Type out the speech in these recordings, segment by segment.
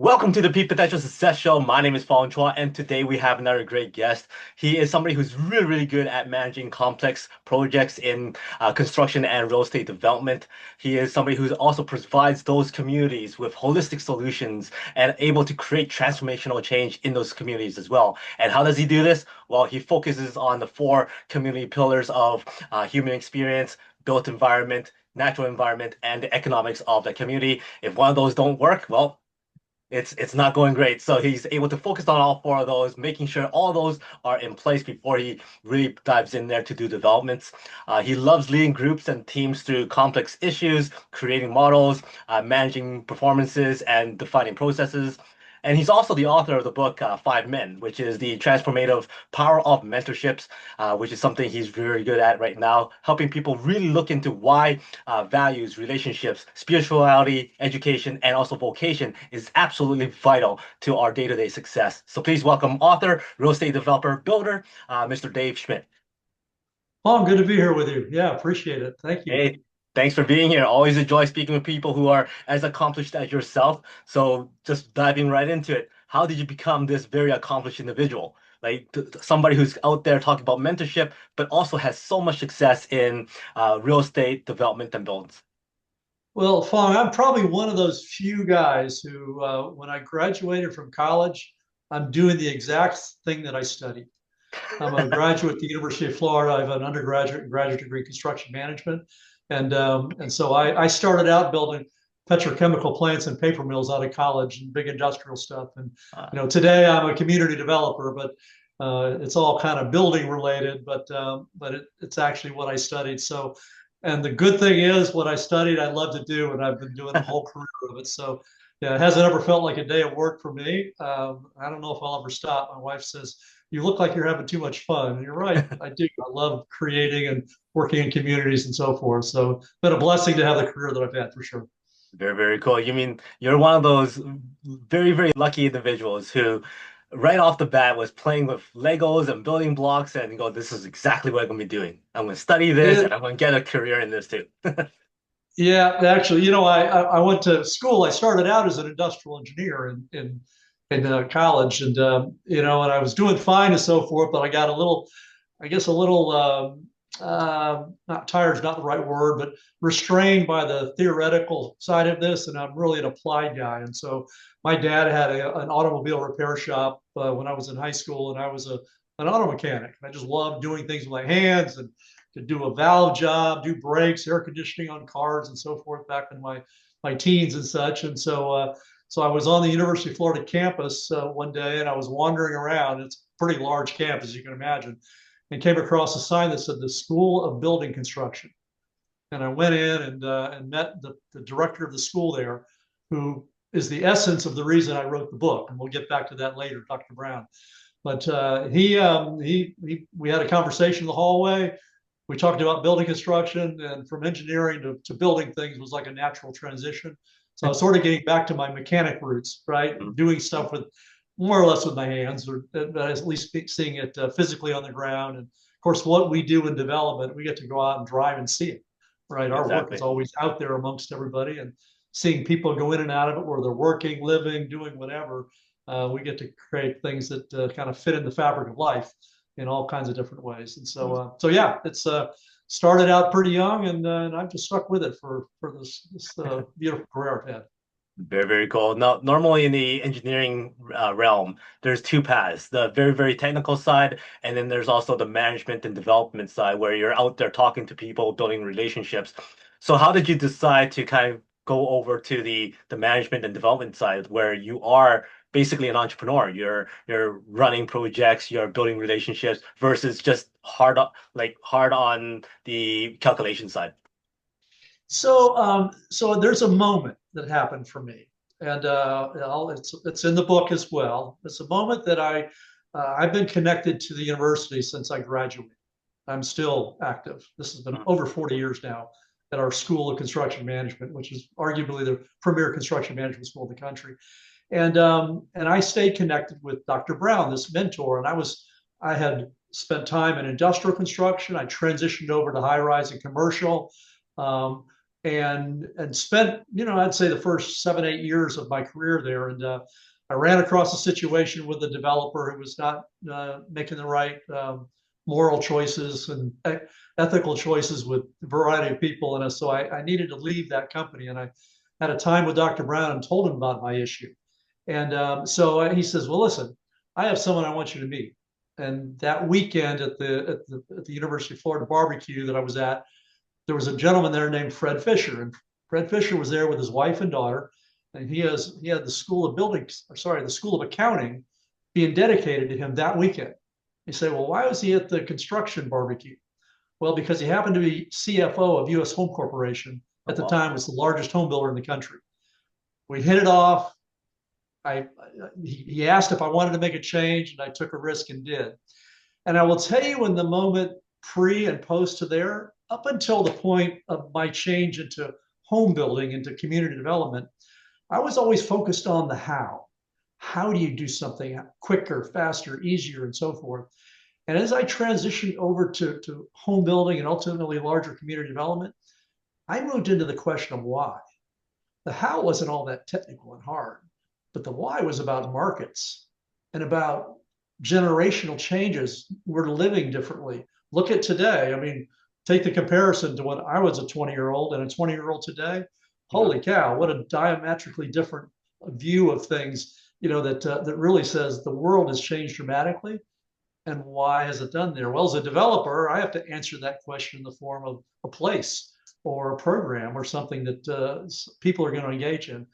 Welcome to the Peak Potential Success Show. My name is Fong, and today we have another great guest. He is somebody who's really, really good at managing complex projects in construction and real estate development. He is somebody who also provides those communities with holistic solutions and able to create transformational change in those communities as well. And how does he do this? Well, he focuses on the four community pillars of human experience, built environment, natural environment, and the economics of the community. If one of those don't work, well, it's not going great. So he's able to focus on all four of those, making sure all those are in place before he really dives in there to do developments. He loves leading groups and teams through complex issues, creating models, managing performances, and defining processes. And he's also the author of the book Five Men, which is the transformative power of mentorships, which is something he's very good at right now, helping people really look into why values, relationships, spirituality, education, and also vocation is absolutely vital to our day-to-day success. So please welcome author, real estate developer, builder, Mr. Dave Schmidt. Oh, good to be here with you. Yeah, appreciate it. Thank you. Hey, thanks for being here. Always enjoy speaking with people who are as accomplished as yourself. So just diving right into it, how did you become this very accomplished individual? Like somebody who's out there talking about mentorship, but also has so much success in real estate development and builds. Well, Fong, I'm probably one of those few guys who, when I graduated from college, I'm doing the exact thing that I studied. I'm a graduate at the University of Florida. I have an undergraduate and graduate degree in construction management, and so I started out building petrochemical plants and paper mills out of college and big industrial stuff. And Uh, today I'm a community developer, but it's all kind of building related. But it's actually what I studied. So, and the good thing is, what I studied, I love to do, and I've been doing the whole career of it. So, yeah, it hasn't ever felt like a day of work for me. I don't know if I'll ever stop. My wife says, "You look like you're having too much fun." And you're right. I do. I love creating and working in communities and so forth. So it's been a blessing to have the career that I've had for sure. Very, very cool. You mean you're one of those very, very lucky individuals who, right off the bat, was playing with Legos and building blocks and go, this is exactly what I'm going to be doing. I'm going to study this and It, I'm going to get a career in this too. yeah, actually, I went to school. I started out as an industrial engineer in college, and and I was doing fine and so forth. But I got a little, I guess, a little not tired is not the right word, but restrained by the theoretical side of this. And I'm really an applied guy. And so my dad had an automobile repair shop when I was in high school, and I was an auto mechanic. I just loved doing things with my hands and to do a valve job, do brakes, air conditioning on cars, and so forth back in my teens and such. And so I was on the University of Florida campus one day, and I was wandering around. It's a pretty large campus, you can imagine, and came across a sign that said the School of Building Construction. And I went in and met the director of the school there, who is the essence of the reason I wrote the book. And we'll get back to that later, Dr. Brown. But we had a conversation in the hallway. We talked about building construction, and from engineering to building things was like a natural transition. So I was sort of getting back to my mechanic roots, right? Doing stuff with more or less with my hands, or at least seeing it physically on the ground. And of course, what we do in development, we get to go out and drive and see it, right? Our work is Exactly. always out there amongst everybody, and seeing people go in and out of it, where they're working, living, doing whatever. We get to create things that kind of fit in the fabric of life in all kinds of different ways. And so yeah, it's started out pretty young, and I've just stuck with it for this beautiful career I've had. Very, very cool. Now, normally in the engineering realm, there's two paths, the very, very technical side, and then there's also the management and development side where you're out there talking to people, building relationships. So how did you decide to kind of go over to the management and development side where you are basically an entrepreneur? You're running projects, you're building relationships versus just hard on the calculation side. So there's a moment that happened for me, and it's in the book as well. It's a moment that I've been connected to the university since I graduated. I'm still active. This has been over 40 years now at our School of Construction Management, which is arguably the premier construction management school in the country. And I stayed connected with Dr. Brown, this mentor, and I had spent time in industrial construction. I transitioned over to high rise and commercial. Um, and spent, I'd say the first 7, 8 years of my career there. And I ran across a situation with a developer who was not making the right moral choices and ethical choices with a variety of people. And so I needed to leave that company. And I had a time with Dr. Brown and told him about my issue. And so he says, well, listen, I have someone I want you to meet. And that weekend at the University of Florida barbecue that I was at, there was a gentleman there named Fred Fisher, and Fred Fisher was there with his wife and daughter, and he had the School of the School of Accounting being dedicated to him that weekend. You say, well, why was he at the construction barbecue? Well, because he happened to be CFO of U.S. Home Corporation Oh, at the wow. time, was the largest home builder in the country. We hit it off. He asked if I wanted to make a change, and I took a risk and did. And I will tell you, in the moment pre and post to there, up until the point of my change into home building, into community development, I was always focused on the how. How do you do something quicker, faster, easier, and so forth? And as I transitioned over to home building and ultimately larger community development, I moved into the question of why. The how wasn't all that technical and hard, but the why was about markets and about generational changes. We're living differently. Look at today. I mean, take the comparison to when I was a 20-year-old and a 20-year-old today. Yeah. Holy cow, what a diametrically different view of things, that really says the world has changed dramatically. And why has it done there? Well, as a developer, I have to answer that question in the form of a place or a program or something that people are going to engage in.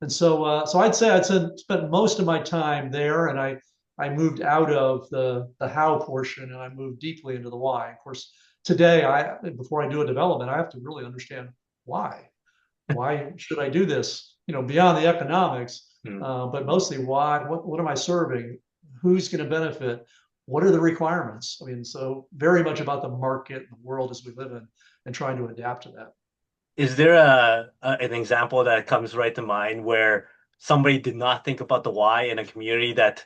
And so I'd say I'd spent most of my time there, and I moved out of the how portion and I moved deeply into the why. Of course, today before I do a development, I have to really understand why. Why should I do this? Beyond the economics, Mm. but mostly why. What am I serving? Who's going to benefit? What are the requirements? I mean, so very much about the market, the world as we live in, and trying to adapt to that. Is there an example that comes right to mind where somebody did not think about the why in a community that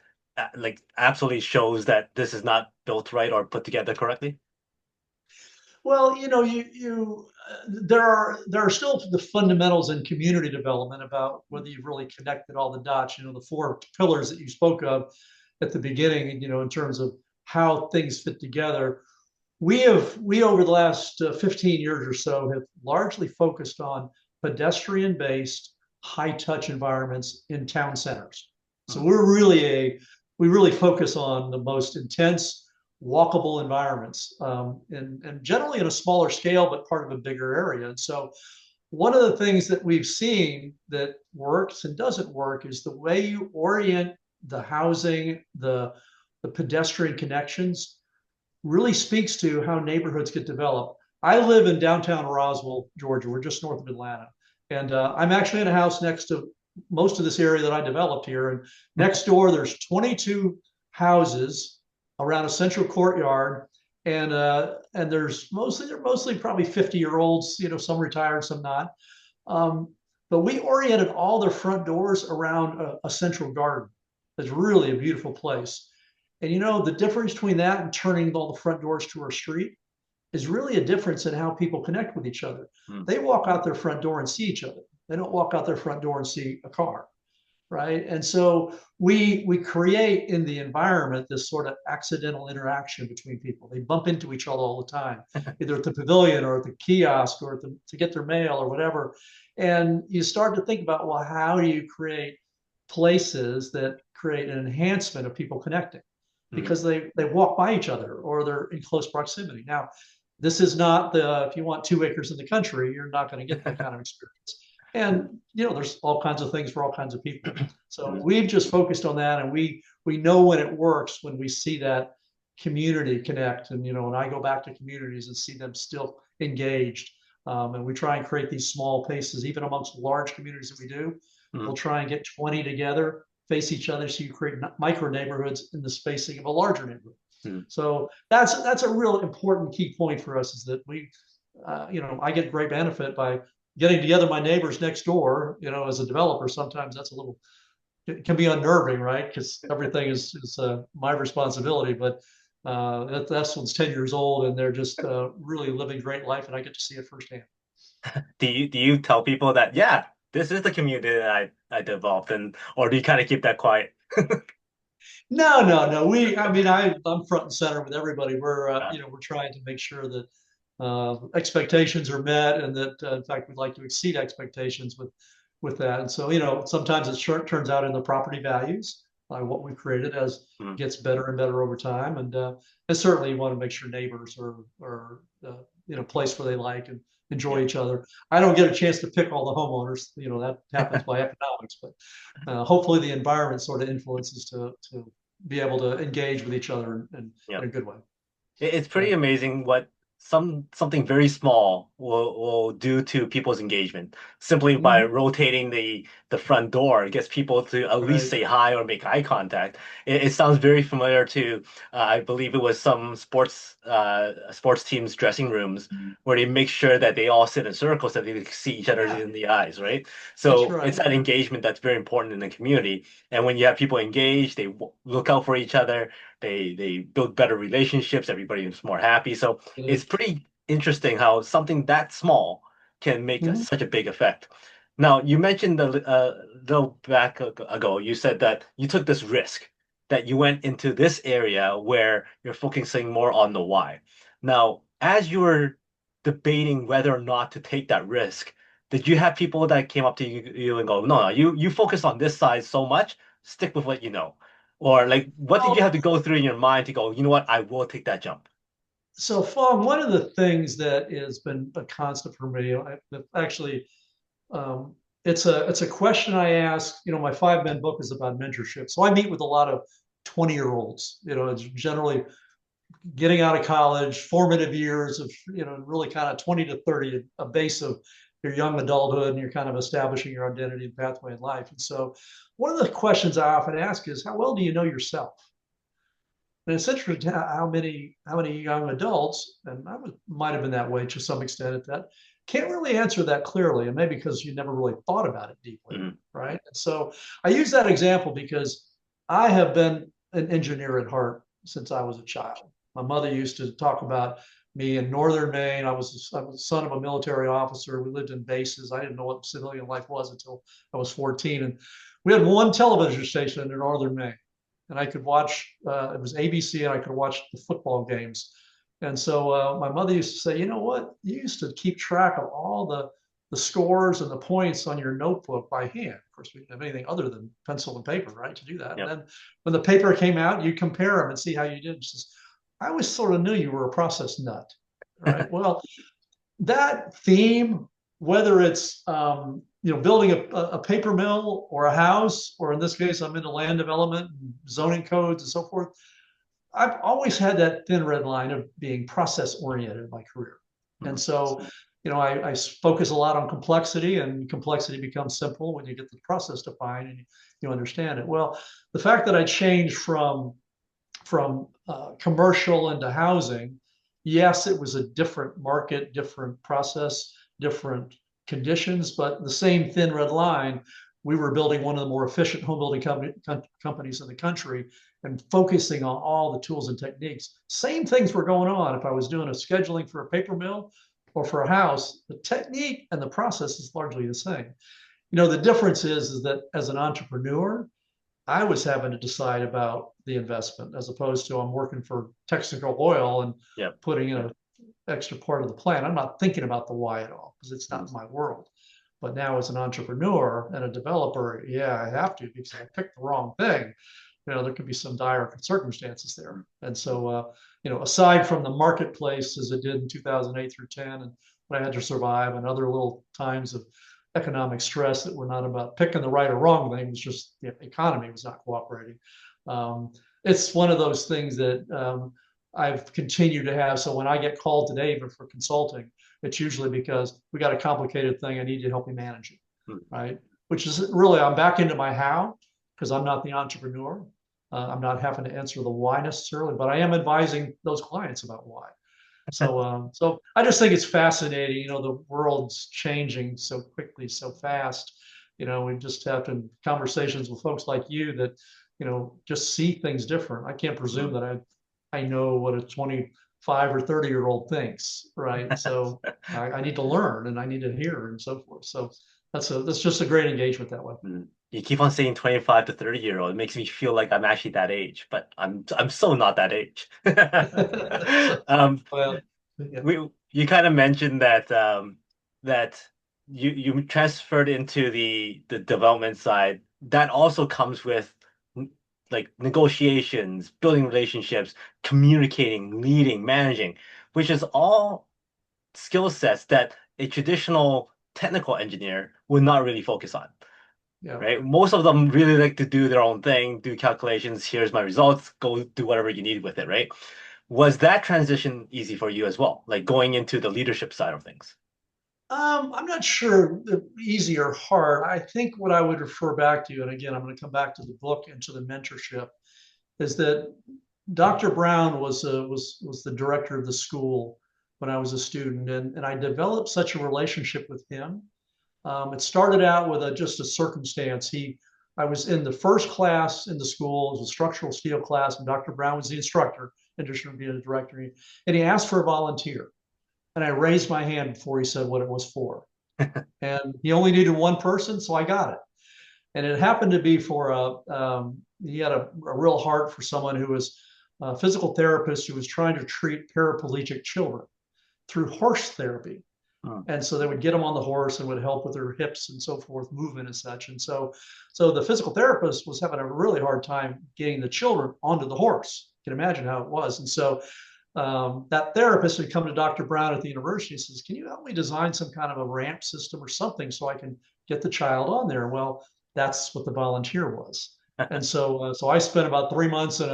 like absolutely shows that this is not built right or put together correctly? Well, there are still the fundamentals in community development about whether you've really connected all the dots. The four pillars that you spoke of at the beginning. In terms of how things fit together. We over the last 15 years or so have largely focused on pedestrian-based, high-touch environments in town centers. So Mm. we really focus on the most intense walkable environments, and generally in a smaller scale, but part of a bigger area. And so one of the things that we've seen that works and doesn't work is the way you orient the housing, the pedestrian connections really speaks to how neighborhoods get developed. I live in downtown Roswell, Georgia. We're just north of Atlanta. And I'm actually in a house next to most of this area that I developed here. And next door, there's 22 houses around a central courtyard. And they're mostly probably 50-year-olds, some retired, some not. Um, but we oriented all their front doors around a central garden. It's really a beautiful place. And the difference between that and turning all the front doors to our street is really a difference in how people connect with each other. Mm. They walk out their front door and see each other. They don't walk out their front door and see a car, right? And so we create in the environment this sort of accidental interaction between people. They bump into each other all the time, either at the pavilion or at the kiosk or to get their mail or whatever. And you start to think about, well, how do you create places that create an enhancement of people connecting? Mm. Because they walk by each other or they're in close proximity. Now, this is not if you want 2 acres in the country, you're not going to get that kind of experience. And there's all kinds of things for all kinds of people. So Mm. we've just focused on that, and we know when it works when we see that community connect. And when I go back to communities and see them still engaged, and we try and create these small places, even amongst large communities that we do. We'll Mm. try and get 20 together, face each other, so you create micro neighborhoods in the spacing of a larger neighborhood. Mm. So that's a real important key point for us, is that I get great benefit by getting together my neighbors next door. As a developer, sometimes it can be unnerving, right? Because everything is my responsibility. But that's one's 10 years old, and they're just really living great life, and I get to see it firsthand. Do you tell people that, yeah, this is the community that I developed, and or do you kind of keep that quiet? No, no, no. I mean, I'm front and center with everybody. Uh, We're trying to make sure that expectations are met, and that in fact we'd like to exceed expectations with that. And so, sometimes it short turns out in the property values, what we've created as mm, gets better and better over time. And certainly you want to make sure neighbors are in a place where they like and enjoy yeah. each other. I don't get a chance to pick all the homeowners. That happens by economics, but hopefully the environment sort of influences to be able to engage with each other Yeah. in a good way. It's pretty Yeah. amazing what something very small will do to people's engagement. Simply by Mhm. rotating the front door, it gets people to at least Right. say hi or make eye contact. It sounds very familiar to I believe it was some sports teams' dressing rooms where they make sure that they all sit in circles so that they can see each other Yeah, in the eyes, right? that's So it's right. that engagement that's very important in the community. And when you have people engaged, they look out for each other, they build better relationships, everybody is more happy. So It it's is. pretty interesting how something that small can make Mhm. such a big effect. Now, you mentioned little back ago, you said that you took this risk, that you went into this area where you're focusing more on the why. Now, as you were debating whether or not to take that risk, did you have people that came up to you and go, no, no, you focus on this side so much, stick with what you know? Or like, what did you have Well, to go through in your mind to go, you know what, I will take that jump? so Fong, one of the things that has been a constant for me, actually, um, it's a question I ask. My 5 men book is about mentorship, so I meet with a lot of 20-year-olds. It's generally getting out of college, formative years of, really kind of 20 to 30, a base of your young adulthood, and you're kind of establishing your identity and pathway in life. And so one of the questions I often ask is, how well do you know yourself? And it's interesting how many young adults, and might have been that way to some extent at that, can't really answer that clearly, and maybe because you never really thought about it deeply, Mhm. right? And so I use that example because I have been an engineer at heart since I was a child. My mother used to talk about me in northern Maine. I was the son of a military officer. We lived in bases. I didn't know what civilian life was until I was 14, and we had one television station in northern Maine, and I could watch. It was ABC, and I could watch the football games. And so my mother used to say, you know what? You used to keep track of all the scores and the points on your notebook by hand. Of course, we didn't have anything other than pencil and paper, right, to do that. And Yep. then when the paper came out, you compare them and see how you did. She says, I always sort of knew you were a process nut, right? Well, that theme, whether it's building a paper mill or a house, or in this case, I'm into land development, and zoning codes, and so forth. I've always had that thin red line of being process oriented in my career, and Mhm. so I focus a lot on complexity, and complexity becomes simple when you get the process defined and you understand it. Well, the fact that I changed from commercial into housing, yes, it was a different market, different process, different conditions, but the same thin red line. We were building one of the more efficient home building companies in the country and focusing on all the tools and techniques. Same things were going on if I was doing a scheduling for a paper mill or for a house. The technique and the process is largely the same. The difference is that as an entrepreneur, I was having to decide about the investment as opposed to I'm working for Texaco Oil and Yep. putting in an extra part of the plan. I'm not thinking about the why at all because it's Mhm. not my world. But now as an entrepreneur and a developer, yeah, I have to because if I pick the wrong thing, there could be some dire circumstances there. And so, aside from the marketplace as it did in 2008 through 10, and what I had to survive, and other little times of economic stress that were not about picking the right or wrong thing, it was just the economy was not cooperating. Um, it's one of those things that I've continued to have. So when I get called today, even for consulting, it's usually because we got a complicated thing. I need you to help me manage it, Mhm. right? Which is really, I'm back into my how because I'm not the entrepreneur. I'm not having to answer the why necessarily, but I am advising those clients about why. So I just think it's fascinating. The world's changing so quickly, so fast. We just have to conversations with folks like you that, just see things different. I can't presume Mhm. that I know what a 5 or 30-year-old thinks, right? So I need to learn and I need to hear and so forth. So that's just a great engagement that way. You keep on saying 25 to 30-year-old. It makes me feel like I'm actually that age, but I'm so not that age. So, Um, well, yeah, you kind of mentioned that that you transferred into the development side. That also comes with like negotiations, building relationships, communicating, leading, managing, which is all skill sets that a traditional technical engineer would not really focus on, yeah. right? Most of them really like to do their own thing, do calculations. Here's my results. Go do whatever you need with it, right? Was that transition easy for you as well, like going into the leadership side of things? I'm not sure easy or hard. I think what I would refer back to, and again, I'm going to come back to the book and to the mentorship, is that Dr. Brown was the director of the school when I was a student, and I developed such a relationship with him. It started out with just a circumstance. I was in the first class in the school, it was a structural steel class, and Dr. Brown was the instructor, in addition to being the director, and he asked for a volunteer. And I raised my hand before he said what it was for. And he only needed one person, so I got it. And it happened to be for he had a real heart for someone who was a physical therapist who was trying to treat paraplegic children through horse therapy. Hmm. And so they would get them on the horse and would help with their hips and so forth, movement and such. And so the physical therapist was having a really hard time getting the children onto the horse. You can imagine how it was. And so that therapist had come to Dr. Brown at the university and says, "Can you help me design some kind of a ramp system or something so I can get the child on there?" Well, that's what the volunteer was. And so I spent about 3 months in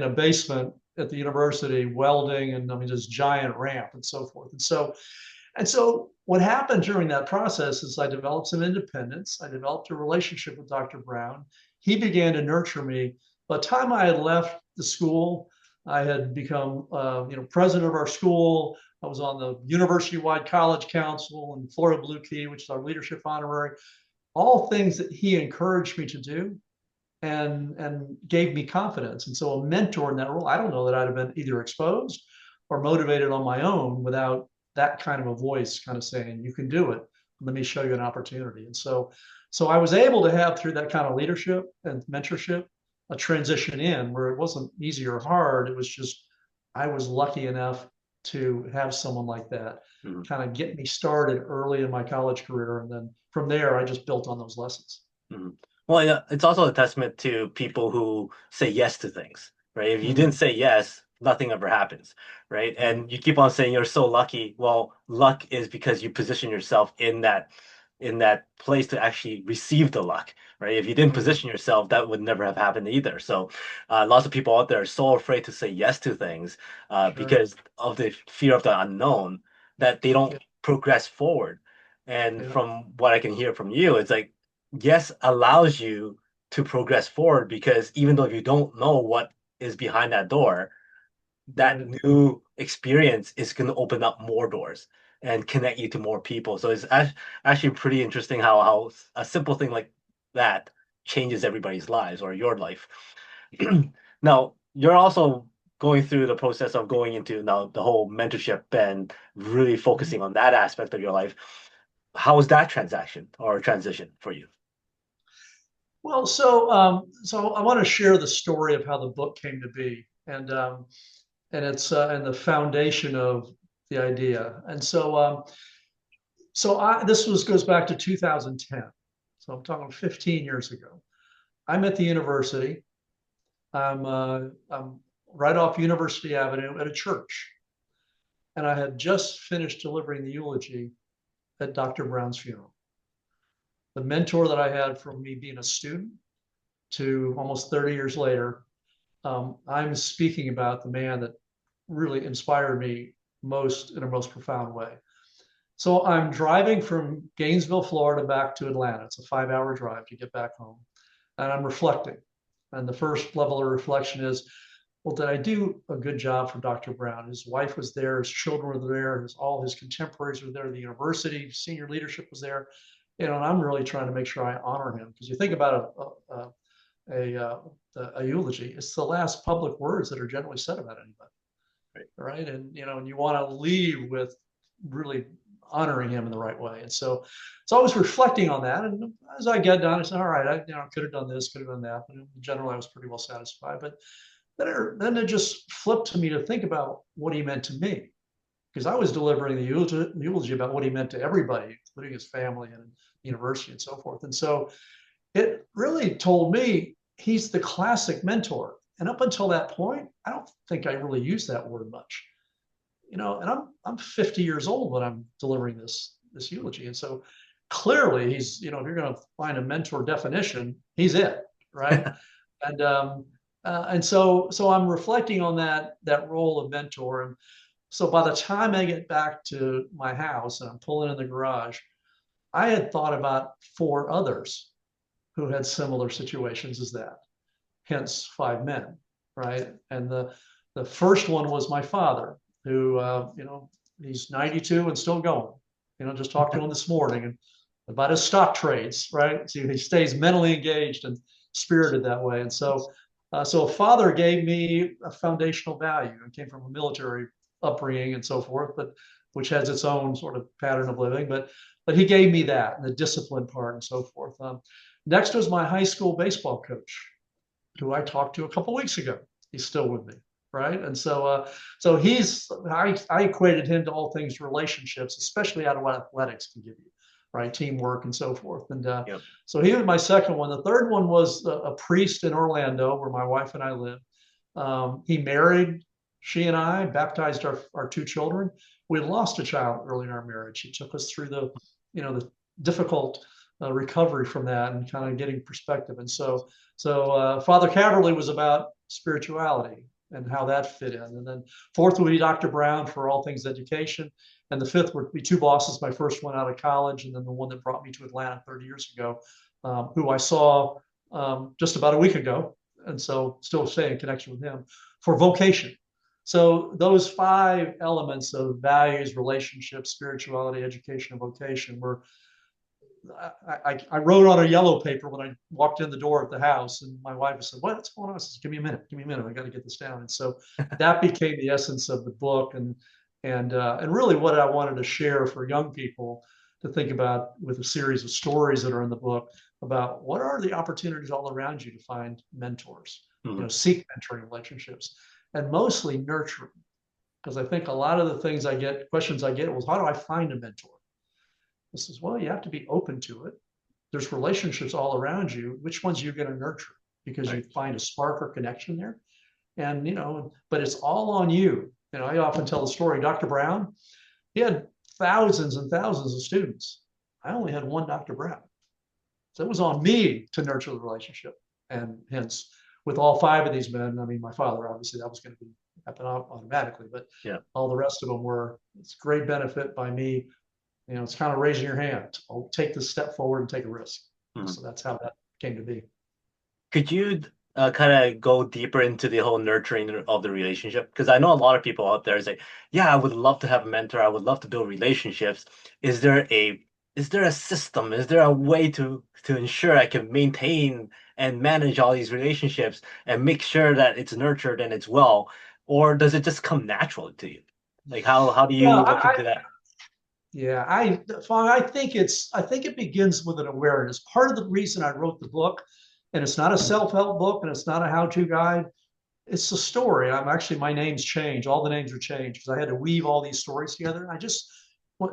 a basement at the university welding and I mean this giant ramp and so forth. And so what happened during that process is I developed some independence. I developed a relationship with Dr. Brown. He began to nurture me. By the time I had left the school, I had become, president of our school. I was on the university-wide college council and Florida Blue Key, which is our leadership honorary. All things that he encouraged me to do and gave me confidence. And so a mentor in that role, I don't know that I'd have been either exposed or motivated on my own without that kind of a voice kind of saying, "You can do it. Let me show you an opportunity." And so I was able to have through that kind of leadership and mentorship a transition in where it wasn't easy or hard. It was just I was lucky enough to have someone like that Mhm. kind of get me started early in my college career. And then from there, I just built on those lessons. Mhm. Well, yeah, it's also a testament to people who say yes to things, right? If you didn't Mhm. say yes, nothing ever happens, right? Yeah, And you keep on saying you're so lucky. Well, luck is because you position yourself in that place to actually receive the luck, right? If you didn't mhm. position yourself, that would never have happened either. So, lots of people out there are so afraid to say yes to things Sure. because of the fear of the unknown that they don't Yeah, progress forward. And yeah, from what I can hear from you, it's like yes allows you to progress forward because even though you don't know what is behind that door, that right. new experience is going to open up more doors and connect you to more people. So it's actually pretty interesting how a simple thing like that changes everybody's lives or your life. Now, you're also going through the process of going into now the whole mentorship and really Mhm. focusing on that aspect of your life. How was that transaction or transition for you? Well, so I want to share the story of how the book came to be, and it's and the foundation of the idea. And so this goes back to 2010. So I'm talking 15 years ago. I'm at the university. I'm right off University Avenue at a church, and I had just finished delivering the eulogy at Dr. Brown's funeral. The mentor that I had from me being a student to almost 30 years later, I'm speaking about the man that really inspired me most in a most profound way. So I'm driving from Gainesville, Florida, back to Atlanta. It's a 5-hour drive to get back home. And I'm reflecting. And the first level of reflection is, well, did I do a good job for Dr. Brown? His wife was there, his children were there, all his contemporaries were there, the university senior leadership was there. And I'm really trying to make sure I honor him because you think about a eulogy, it's the last public words that are generally said about anybody. right? And and you want to leave with really honoring him in the right way. And so it's always reflecting on that. And as I get done, I say, all right, I could have done this, could have done that. But in general, I was pretty well satisfied. But then it just flipped to me to think about what he meant to me, because I was delivering the eulogy about what he meant to everybody, including his family and university and so forth. And so it really told me he's the classic mentor. And up until that point, I don't think I really used that word much. And I'm 50 years old when I'm delivering this eulogy. And so clearly he's, if you're going to find a mentor definition, he's it, right? And so I'm reflecting on that role of mentor. And so by the time I get back to my house and I'm pulling in the garage, I had thought about four others who had similar situations as that, hence five men, right? And the first one was my father, who he's 92 and still going. Just talked to him this morning and about his stock trades, right? So he stays mentally engaged and spirited that way. And so a father gave me a foundational value and came from a military upbringing and so forth, but which has its own sort of pattern of living. But he gave me that and the discipline part and so forth. Next was my high school baseball coach, who I talked to a couple of weeks ago. He's still with me, right? And so I equated him to all things relationships, especially out of what athletics can give you, right? Teamwork and so forth. And Yep. so he was my second one. The third one was a priest in Orlando, where my wife and I live. He married she and I, baptized our two children. We had lost a child early in our marriage. He took us through the difficult recovery from that and kind of getting perspective. And so Father Caverly was about spirituality and how that fit in. And then fourth would be Dr. Brown for all things education. And the fifth would be two bosses, my first one out of college, and then the one that brought me to Atlanta 30 years ago, who I saw just about a week ago. And so still stay in connection with him for vocation. So those five elements of values, relationships, spirituality, education, and vocation were, I wrote on a yellow paper when I walked in the door at the house, and my wife said, "What's going on?" I said, give me a minute. I got to get this down. And so that became the essence of the book, and really what I wanted to share for young people to think about with a series of stories that are in the book about what are the opportunities all around you to find mentors, Mm-hmm. seek mentoring relationships, and mostly nurturing. Because I think a lot of the questions I get was, how do I find a mentor? This is, well, you have to be open to it. There's relationships all around you. Which ones are you going to nurture? Because you find a spark or connection there. And, but it's all on you. I often tell the story, Dr. Brown, he had thousands and thousands of students. I only had one Dr. Brown. So it was on me to nurture the relationship. And hence, with all five of these men, I mean, my father, obviously, that was going to happen automatically, but Yeah. all the rest of them it's great benefit by me. It's kind of raising your hand. I'll take this step forward and take a risk. Mm-hmm. So that's how that came to be. Could you kind of go deeper into the whole nurturing of the relationship? Because I know a lot of people out there say, "Yeah, I would love to have a mentor. I would love to build relationships." Is there a is there a system? Is there a way to ensure I can maintain and manage all these relationships and make sure that it's nurtured and it's well, or does it just come naturally to you? Like how do Yeah, you look into that? yeah, Fong, I think it begins with an awareness. Part of the reason I wrote the book, and it's not a self-help book and it's not a how-to guide, it's a story. My name's changed. All the names are changed because I had to weave all these stories together.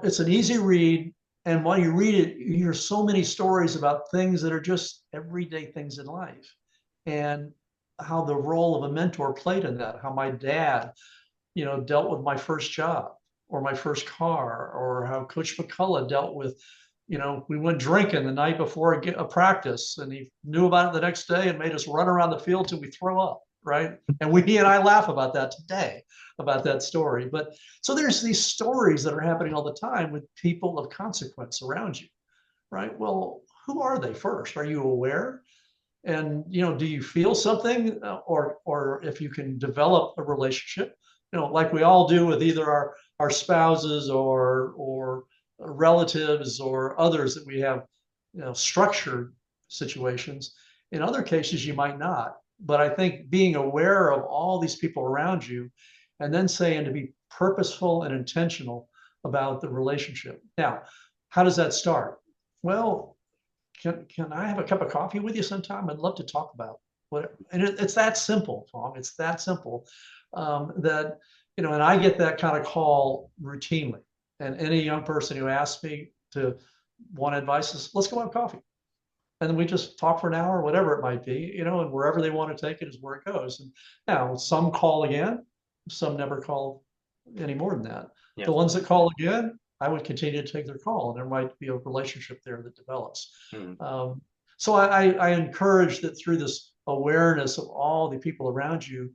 It's an easy read. And while you read it, you hear so many stories about things that are just everyday things in life and how the role of a mentor played in that, how my dad, dealt with my first job or my first car, or how Coach McCullough dealt with, we went drinking the night before a practice and he knew about it the next day and made us run around the field till we throw up, right? And he and I laugh about that today, about that story. But so there's these stories that are happening all the time with people of consequence around you, right? Well, who are they first? Are you aware? And do you feel something, or if you can develop a relationship, like we all do with either our spouses or relatives or others that we have, structured situations. In other cases, you might not. But I think being aware of all these people around you and then saying to be purposeful and intentional about the relationship. Now, how does that start? Well, can I have a cup of coffee with you sometime? I'd love to talk about whatever. And it's that simple, Fong. It's that simple that, and I get that kind of call routinely. And any young person who asks me to want advice is, let's go have coffee. And then we just talk for an hour, whatever it might be, and wherever they want to take it is where it goes. And now some call again, some never call any more than that. Yeah. The ones that call again, I would continue to take their call, and there might be a relationship there that develops. So I encourage that through this awareness of all the people around you,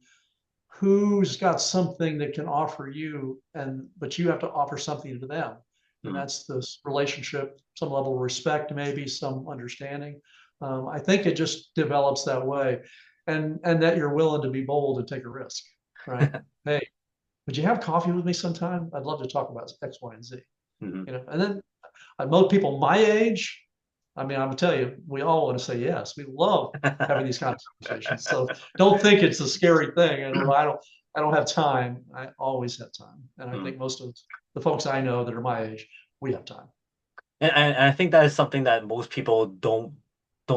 who's got something that can offer you, but you have to offer something to them. And that's this relationship, some level of respect, maybe some understanding. I think it just develops that way, and that you're willing to be bold and take a risk, right? Hey, would you have coffee with me sometime? I'd love to talk about X, Y, and Z. And then most people my age, I mean, I'm gonna tell you, we all want to say yes. We love having these kind of conversations. So don't think it's a scary thing. And I don't have time. I always have time. And I think most of the folks I know that are my age, we have time. And I think that is something that most people don't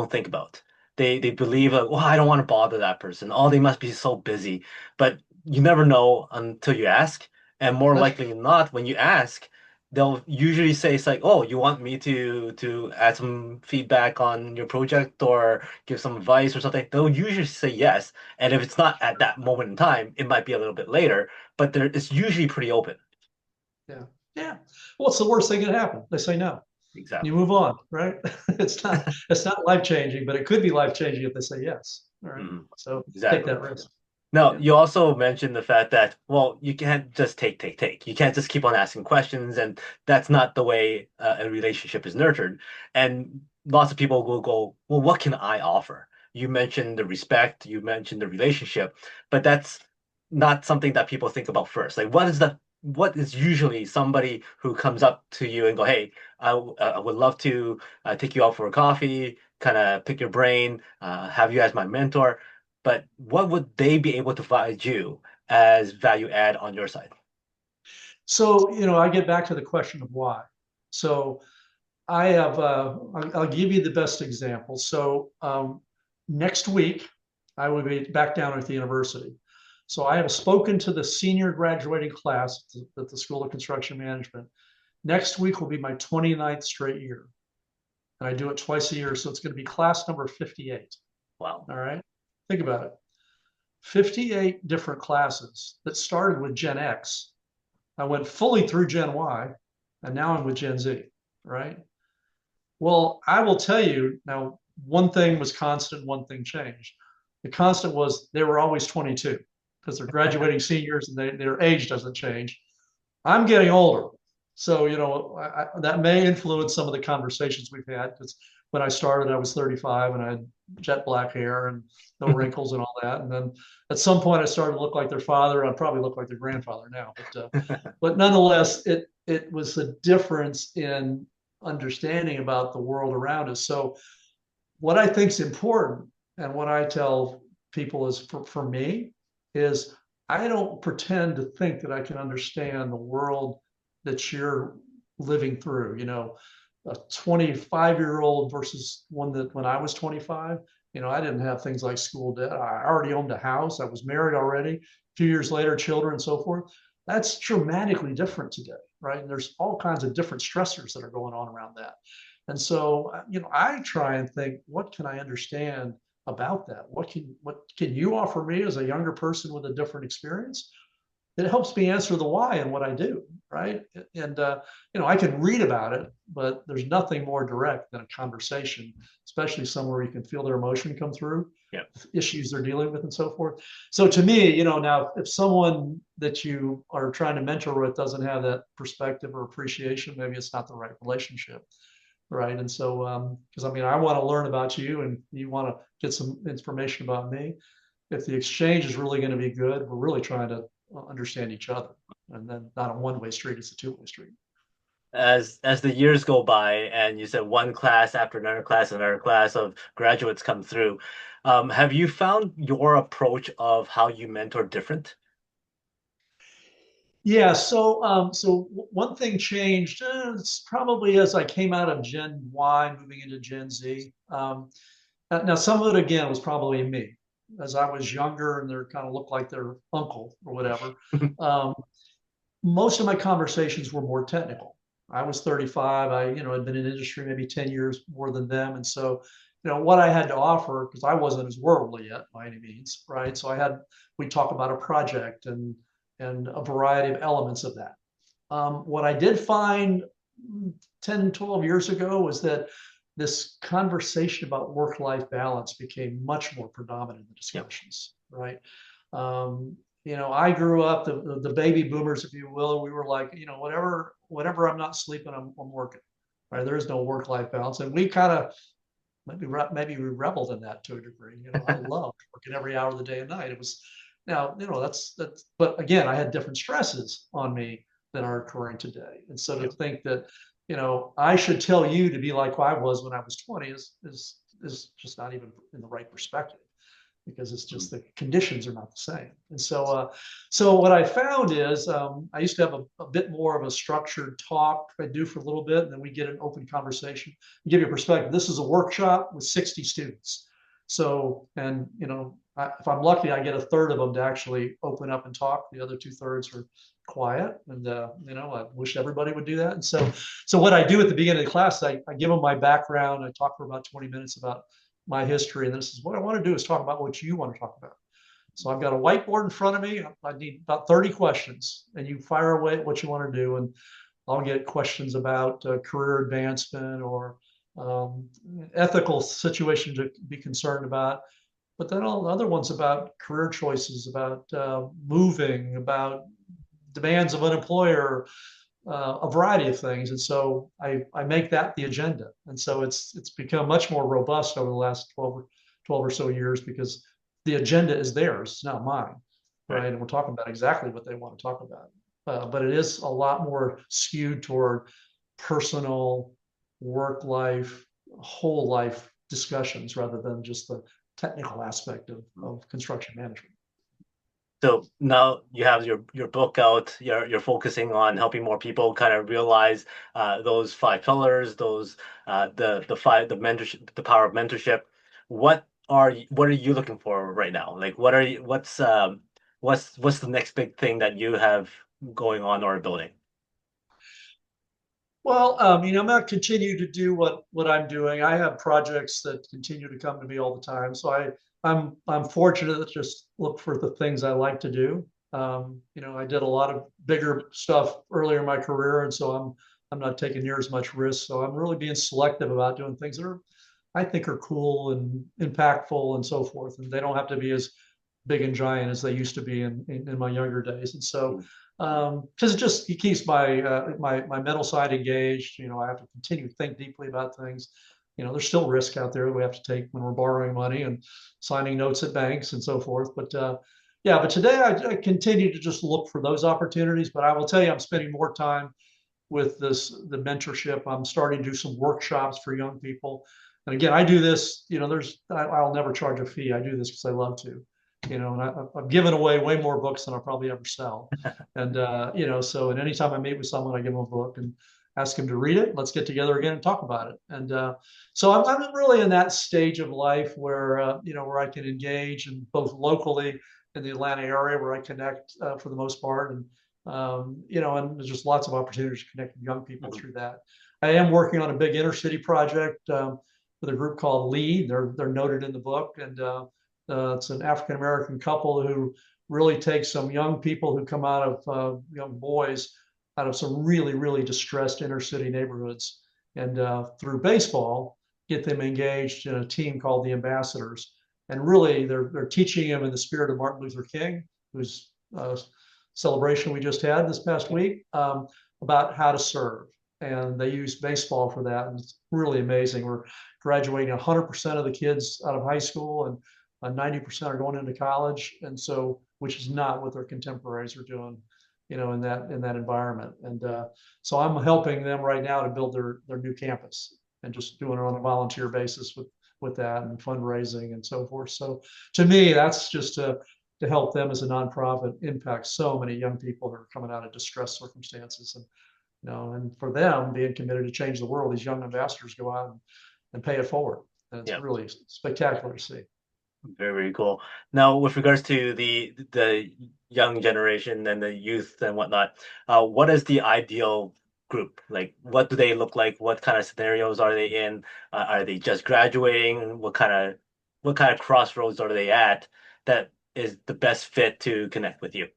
think about. They believe like, well, I don't want to bother that person. Oh, they must be so busy. But you never know until you ask. And more That's likely than not, when you ask, they'll usually say it's like, oh, you want me to add some feedback on your project or give some advice or something. They'll usually say yes. And if it's not at that moment in time, it might be a little bit later, but it's usually pretty open. Yeah. Yeah. What's the worst thing that can happen? They say no. You Exactly. move on, right? It's not life changing, but it could be life changing if they say yes. All right. So take Exactly. that risk. Now, Yeah. you also mentioned the fact that, well, you can't just take. You can't just keep on asking questions, and that's not the way a relationship is nurtured. And lots of people will go, well, what can I offer? You mentioned the respect, you mentioned the relationship, but that's not something that people think about first. Like, what is usually somebody who comes up to you and go, hey, I would love to take you out for a coffee, kind of pick your brain, have you as my mentor. But what would they be able to provide you as value add on your side? So, I get back to the question of why. So I have, I'll give you the best example. So next week, I will be back down at the university. So I have spoken to the senior graduating class at the School of Construction Management. Next week will be my 29th straight year. And I do it twice a year. So it's going to be class number 58. Wow. All right. Think about it. 58 different classes that started with Gen X. I went fully through Gen Y, and now I'm with Gen Z, right? Well, I will tell you now, one thing was constant, one thing changed. The constant was they were always 22 because they're graduating seniors and their age doesn't change. I'm getting older. So, that may influence some of the conversations we've had because when I started, I was 35 and I had jet black hair and no wrinkles and all that. And then at some point, I started to look like their father. I probably look like their grandfather now, but nonetheless, it was a difference in understanding about the world around us. So, what I think is important and what I tell people is for me is I don't pretend to think that I can understand the world that you're living through. A 25-year-old versus one that when I was 25, I didn't have things like school debt. I already owned a house. I was married already. A few years later, children and so forth. That's dramatically different today, right? And there's all kinds of different stressors that are going on around that. And so, I try and think, what can I understand about that? What can you offer me as a younger person with a different experience? It helps me answer the why in what I do, right? And I can read about it, but there's nothing more direct than a conversation, especially somewhere you can feel their emotion come through, Yeah. issues they're dealing with, and so forth. So to me, now if someone that you are trying to mentor with doesn't have that perspective or appreciation, maybe it's not the right relationship, right? And so, because I want to learn about you, and you want to get some information about me. If the exchange is really going to be good, we're really trying to understand each other, and then not a one-way street; it's a two-way street. As the years go by, and you said one class after another class of graduates come through, have you found your approach of how you mentor different? Yeah, one thing changed. It's probably as I came out of Gen Y, moving into Gen Z. Now, some of it again was probably me, as I was younger and they're kind of looked like their uncle or whatever. Um, Most of my conversations were more technical. I was 35. Had been in industry maybe 10 years more than them, and so what I had to offer, because I wasn't as worldly yet by any means, right? So we talk about a project and a variety of elements of that. What I did find 10, 12 years ago was that this conversation about work-life balance became much more predominant in the Yep. discussions, right? Um, I grew up, the baby boomers, if you will, we were like, whatever I'm not sleeping, I'm working, right? There is no work-life balance. And we kind of, maybe we reveled in that to a degree. I loved working every hour of the day and night. It was now, but again, I had different stresses on me than are occurring today. And so to Yep. think that, I should tell you to be like I was when I was 20 is just not even in the right perspective, because it's Mm. just the conditions are not the same. And so what I found is I used to have a bit more of a structured talk I do for a little bit, and then we get an open conversation. To give you a perspective, this is a workshop with 60 students. So, and if I'm lucky, I get a third of them to actually open up and talk. The other 2/3 are quiet, and I wish everybody would do that. And so what I do at the beginning of the class, I give them my background. I talk for about 20 minutes about my history, and this is what I want to do is talk about what you want to talk about. So I've got a whiteboard in front of me. I need about 30 questions, and you fire away at what you want to do, and I'll get questions about career advancement or um, ethical situation to be concerned about. But then all the other ones about career choices, about moving, about demands of an employer, a variety of things. And so I make that the agenda. And so it's become much more robust over the last 12 or so years, because the agenda is theirs, it's not mine, Right. right? And we're talking about exactly what they want to talk about. But it is a lot more skewed toward personal, work life, whole life discussions rather than just the technical aspect of construction management. So now you have your book out. You're focusing on helping more people kind of realize those five pillars, those the mentorship, the power of mentorship. What are you looking for right now? Like what are you what's the next big thing that you have going on or building? Well, I'm going to continue to do what I'm doing. I have projects that continue to come to me all the time, so I'm fortunate to just look for the things I like to do. I did a lot of bigger stuff earlier in my career, and so I'm not taking near as much risk. So I'm really being selective about doing things that I think are cool and impactful and so forth, and they don't have to be as big and giant as they used to be in my younger days. And so Mm. because it keeps my mental side engaged. I have to continue to think deeply about things. There's still risk out there that we have to take when we're borrowing money and signing notes at banks and so forth. But yeah, but today I continue to just look for those opportunities. But I will tell you, I'm spending more time with the mentorship. I'm starting to do some workshops for young people. And again, I do this. I'll never charge a fee. I do this because I love to. And I've given away way more books than I'll probably ever sell. And and anytime I meet with someone, I give them a book and ask them to read it. Let's get together again and talk about it. And so I'm really in that stage of life where where I can engage, and both locally in the Atlanta area where I connect for the most part, and there's just lots of opportunities to connect with young people Mhm. through that. I am working on a big inner city project with a group called Lead. They're noted in the book, and it's an African American couple who really takes some young people who come out of young boys out of some really distressed inner city neighborhoods, and through baseball get them engaged in a team called the Ambassadors. And really, they're teaching them in the spirit of Martin Luther King, whose celebration we just had this past week, about how to serve. And they use baseball for that. And it's really amazing. We're graduating 100% of the kids out of high school, and 90% are going into college. And so, which is not what their contemporaries are doing, in that environment. And so I'm helping them right now to build their new campus, and just doing it on a volunteer basis with that, and fundraising and so forth. So to me, that's just to help them as a nonprofit impact so many young people who are coming out of distressed circumstances. And and for them being committed to change the world, these young ambassadors go out and pay it forward. And it's Yeah. really spectacular to see. Very, very cool. Now, with regards to the young generation and the youth and whatnot, what is the ideal group? Like, what do they look like? What kind of scenarios are they in? Are they just graduating? What kind of crossroads are they at that is the best fit to connect with you?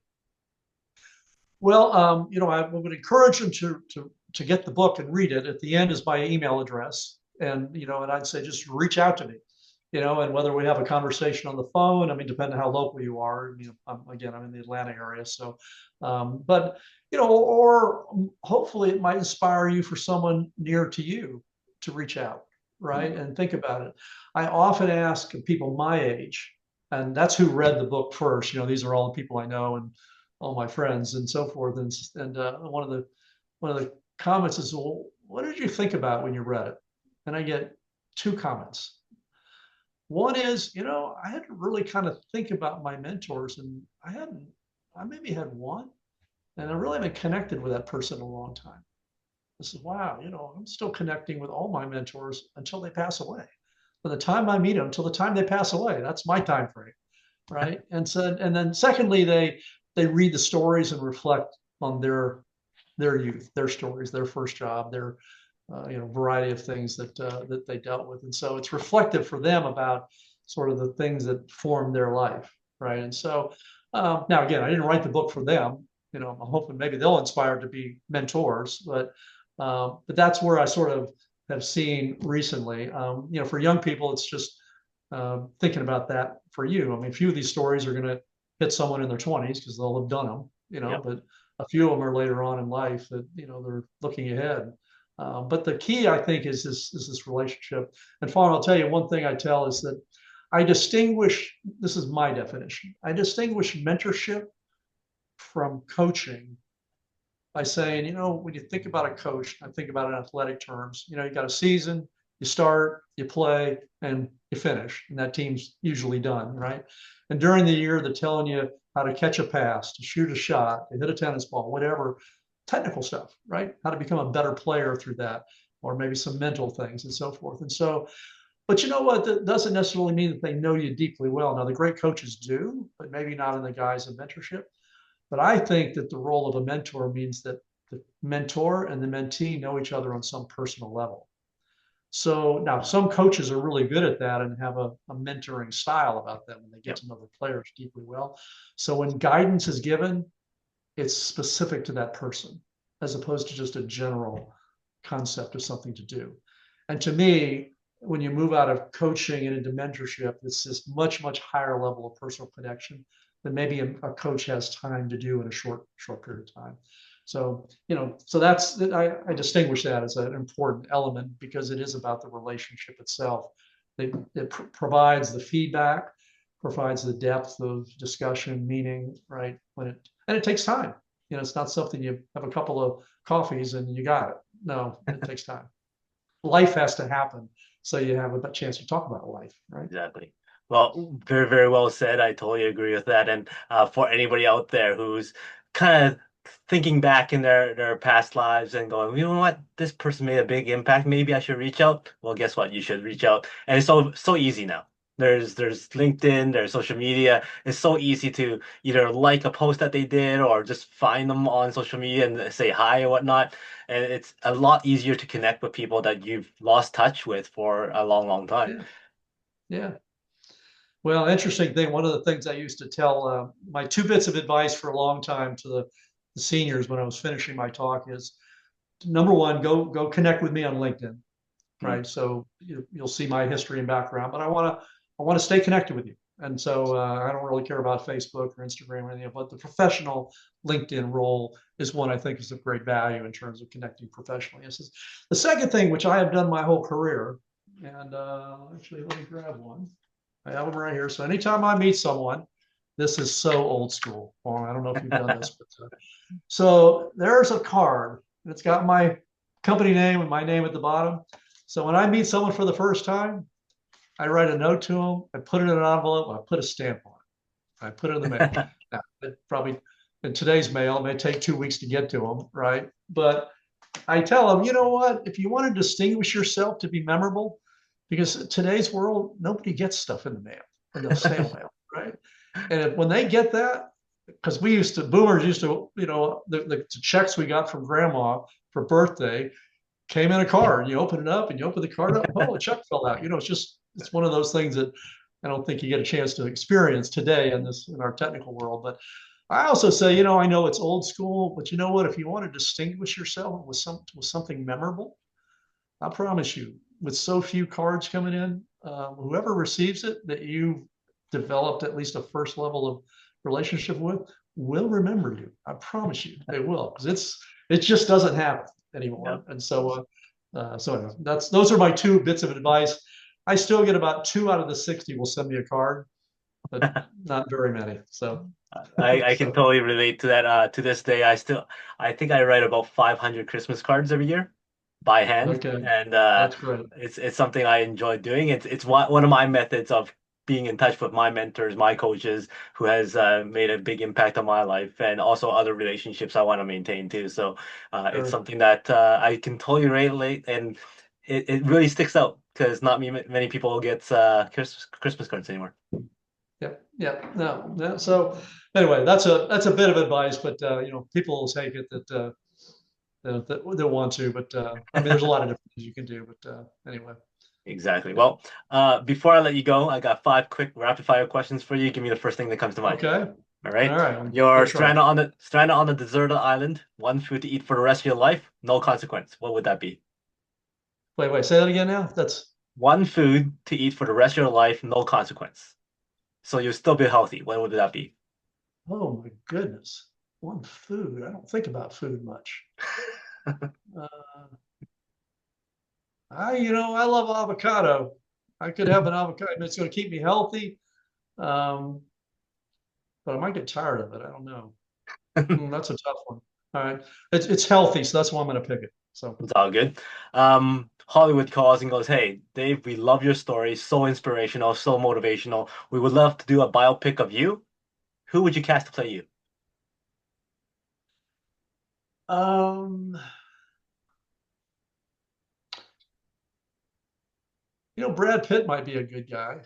Well, I would encourage them to get the book and read it. At the end is my email address, and I'd say just reach out to me, and whether we have a conversation on the phone. I mean, depending on how local you are. I'm in the Atlanta area, so, but or hopefully it might inspire you for someone near to you to reach out, right, Mhm. and think about it. I often ask people my age, and that's who read the book first. These are all the people I know and all my friends and so forth. And one of the comments is, well, what did you think about when you read it? And I get two comments. One is, I had to really kind of think about my mentors, and I maybe had one, and I really haven't connected with that person in a long time. I said, wow, I'm still connecting with all my mentors until they pass away. From the time I meet them till the time they pass away, that's my time frame, right? And then secondly, they read the stories and reflect on their youth, their stories, their first job, their variety of things that they dealt with, and so it's reflective for them about sort of the things that formed their life, right? And so now again, I didn't write the book for them. I'm hoping maybe they'll inspire to be mentors, but that's where I sort of have seen recently. For young people, it's just thinking about that for you. I mean, a few of these stories are going to hit someone in their 20s because they'll have done them, Yep. but a few of them are later on in life that, they're looking ahead. But the key, I think, is this relationship. And Fong, I'll tell you one thing I tell is that I distinguish, this is my definition, I distinguish mentorship from coaching by saying, when you think about a coach, I think about it in athletic terms. You got a season, you start, you play, and you finish, and that team's usually done, right? And during the year, they're telling you how to catch a pass, to shoot a shot, to hit a tennis ball, whatever, technical stuff, right? How to become a better player through that, or maybe some mental things and so forth. And so, but you know what? That doesn't necessarily mean that they know you deeply well. Now, the great coaches do, but maybe not in the guise of mentorship. But I think that the role of a mentor means that the mentor and the mentee know each other on some personal level. So now some coaches are really good at that and have a mentoring style about them, and they get Yep. to know the players deeply well. So when guidance is given, it's specific to that person as opposed to just a general concept of something to do. And to me, when you move out of coaching and into mentorship, it's this much, much higher level of personal connection than maybe a coach has time to do in a short period of time. So, so that's, I distinguish that as an important element because it is about the relationship itself. It provides the feedback, provides the depth of discussion, meaning, right? And it takes time. It's not something you have a couple of coffees and you got it. No, it takes time. Life has to happen so you have a chance to talk about life, right? Exactly. Well, very, very well said. I totally agree with that. And for anybody out there who's kind of thinking back in their past lives and going, you know what, this person made a big impact. Maybe I should reach out. Well, guess what? You should reach out. And it's so easy now. There's LinkedIn, there's social media. It's so easy to either like a post that they did or just find them on social media and say hi or whatnot. And it's a lot easier to connect with people that you've lost touch with for a long, long time. Yeah, yeah. Well, interesting thing. One of the things I used to tell my two bits of advice for a long time to the seniors when I was finishing my talk is number one, go connect with me on LinkedIn, Hmm. right? So you'll see my history and background, but I want to stay connected with you. And so I don't really care about Facebook or Instagram or anything, but the professional LinkedIn role is one I think is of great value in terms of connecting professionally. This is the second thing, which I have done my whole career. And actually, let me grab one. I have them right here. So anytime I meet someone, this is so old school. Well, I don't know if you've done this, but so there's a card. It's got my company name and my name at the bottom. So when I meet someone for the first time, I write a note to them, I put it in an envelope, I put a stamp on it. I put it in the mail. Now, it probably in today's mail, it may take 2 weeks to get to them, right? But I tell them, you know what? If you want to distinguish yourself to be memorable, because in today's world, nobody gets stuff in the mail, in the snail mail, right? And when they get that, because boomers used to, the checks we got from grandma for birthday came in a card. You open it up and you open the card up. Oh, a check fell out. It's one of those things that I don't think you get a chance to experience today in our technical world. But I also say, I know it's old school, but you know what? If you want to distinguish yourself with something memorable, I promise you, with so few cards coming in, whoever receives it that you developed at least a first level of relationship with will remember you. I promise you, they will, because it just doesn't happen anymore. Yep. And so anyway, those are my two bits of advice. I still get about 2 out of the 60 will send me a card, but not very many. So, I can so totally relate to that. To this day, I think I write about 500 Christmas cards every year by hand, okay, and that's great. it's something I enjoy doing. It's one of my methods of being in touch with my mentors, my coaches, who has made a big impact on my life, and also other relationships I want to maintain too. So it's Sure. something that I can totally relate, and it really sticks out because not many people get Christmas cards anymore. Yep. Yeah. No. No. So anyway, that's a bit of advice, but people will take it that they want to. But I mean, there's a lot of different things you can do. But anyway, Exactly. yeah. Well, before I let you go, I got five quick rapid fire questions for you. Give me the first thing that comes to mind. Okay. All All right. right. I'm You're gonna try. stranded on a deserted island, one food to eat for the rest of your life, no consequence. What would that be? Wait. Say that again. Now. That's One food to eat for the rest of your life, no consequence. So you'll still be healthy. What would that be? oh my goodness. One food. I don't think about food much. Uh, I love avocado. I could have an avocado. I mean, it's going to keep me healthy, um, but I might get tired of it. I don't know. That's a tough one. All right. It's healthy, so that's why I'm gonna pick it. So It's all good. Hollywood calls and goes, "Hey, Dave, we love your story. So inspirational, so motivational. We would love to do a biopic of you. Who would you cast to play you?" um Brad Pitt might be a good guy.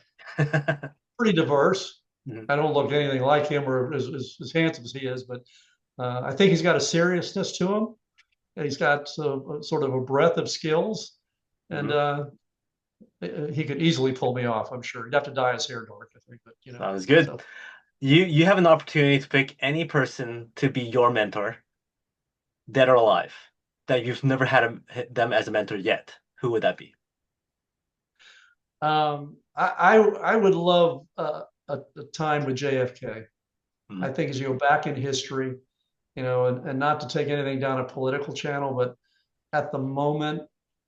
Pretty diverse. Mhm. I don't look anything like him or as handsome as he is, but I think he's got a seriousness to him. He's got sort of a breadth of skills, and Mhm. he could easily pull me off. I'm sure he'd have to dye his hair dark, I think, but Sounds good. so You have an opportunity to pick any person to be your mentor, dead or alive, that you've never had them as a mentor yet. Who would that be? I would love a time with JFK. I Mhm. think as you go back in history, and not to take anything down a political channel, but at the moment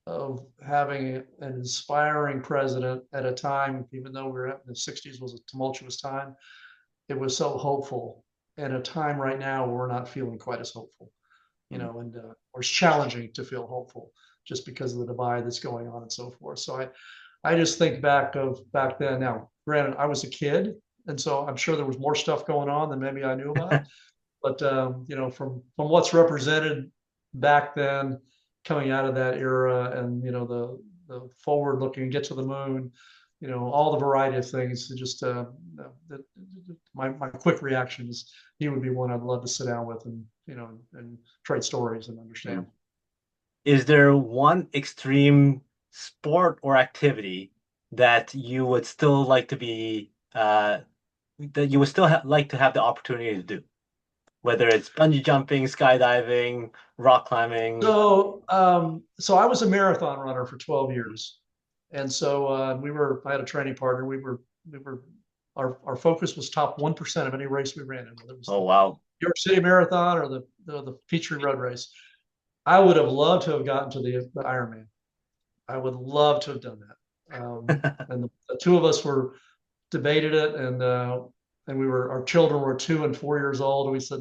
of having an inspiring president at a time, even though we're in the 60s was a tumultuous time, it was so hopeful. And a time right now where we're not feeling quite as hopeful, Mhm. and or it's challenging to feel hopeful just because of the divide that's going on and so forth. So I just think back then. Now, granted, I was a kid, and so I'm sure there was more stuff going on than maybe I knew about. But from what's represented back then, coming out of that era, and the forward looking, get to the moon, all the variety of things. Just my quick reaction is he would be one I'd love to sit down with and trade stories and understand. Mhm. Is there one extreme sport or activity that you would still like to be that you would still like to have the opportunity to do? Whether it's bungee jumping, skydiving, rock climbing. So I was a marathon runner for 12 years. And so I had a training partner. We were, our focus was top 1% of any race we ran in, whether it was Oh the wow. New York City Marathon or the Peachtree Road Race. I would have loved to have gotten to the Ironman. I would love to have done that. And the two of us were debated it, and our children were 2 and 4 years old, and we said,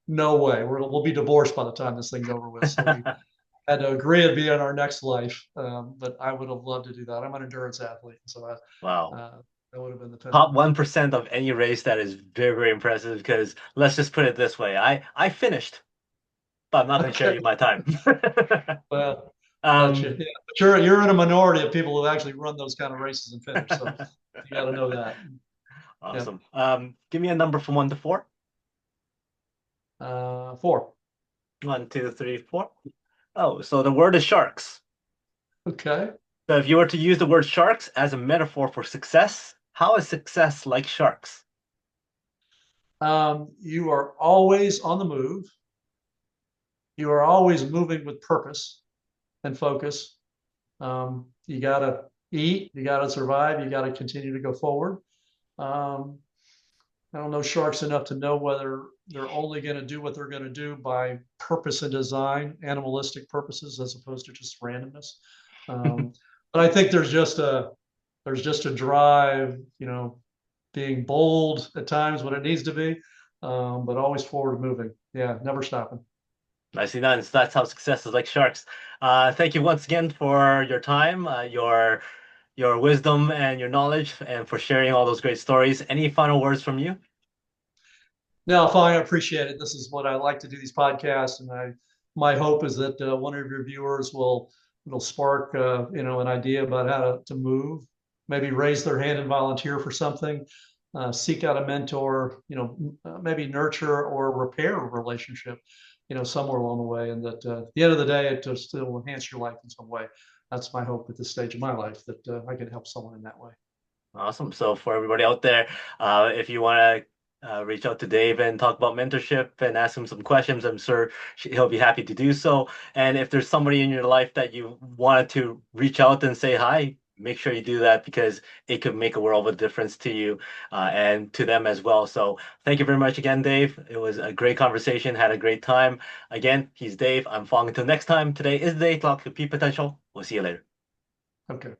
no way, we'll be divorced by the time this thing's over with. So we had to agree it'd be in our next life. But I would have loved to do that. I'm an endurance athlete, so Wow. uh, That would have been the Top time. 1% of any race, that is very, very impressive because let's just put it this way. I finished, but I'm not going to share Okay. you my time. Well, gotcha. Um, Yeah. But you're in a minority of people who actually run those kind of races and finish. So you got to know that. Yeah. awesome. Give me a number from 1 to 4. 4. 1, 2, 3, 4. Oh, so the word is sharks. Okay. So if you were to use the word sharks as a metaphor for success, how is success like sharks? You are always on the move. You are always moving with purpose and focus. You got to eat. You got to survive. You got to continue to go forward. Um, I don't know sharks enough to know whether they're only going to do what they're going to do by purpose and design, animalistic purposes, as opposed to just randomness. Um, but I think there's just a drive, being bold at times when it needs to be, but always forward moving. Yeah, never stopping. Nicely done. So that's how success is like sharks. Thank you once again for your time, your wisdom and your knowledge, and for sharing all those great stories. Any final words from you? No, Fong, I appreciate it. This is what I like to do these podcasts, and my hope is that one of your viewers will spark an idea about how to move, maybe raise their hand and volunteer for something, seek out a mentor, maybe nurture or repair a relationship, somewhere along the way, and that at the end of the day, it just will enhance your life in some way. That's my hope at this stage of my life, that I can help someone in that way. Awesome. So for everybody out there, if you want to reach out to Dave and talk about mentorship and ask him some questions, I'm sure he'll be happy to do so. And if there's somebody in your life that you wanted to reach out and say hi, make sure you do that because it could make a world of a difference to you and to them as well. So thank you very much again, Dave. It was a great conversation. Had a great time. Again, he's Dave. I'm Fong. Until next time, today is the day to unlock your peak potential. We'll see you later. Okay.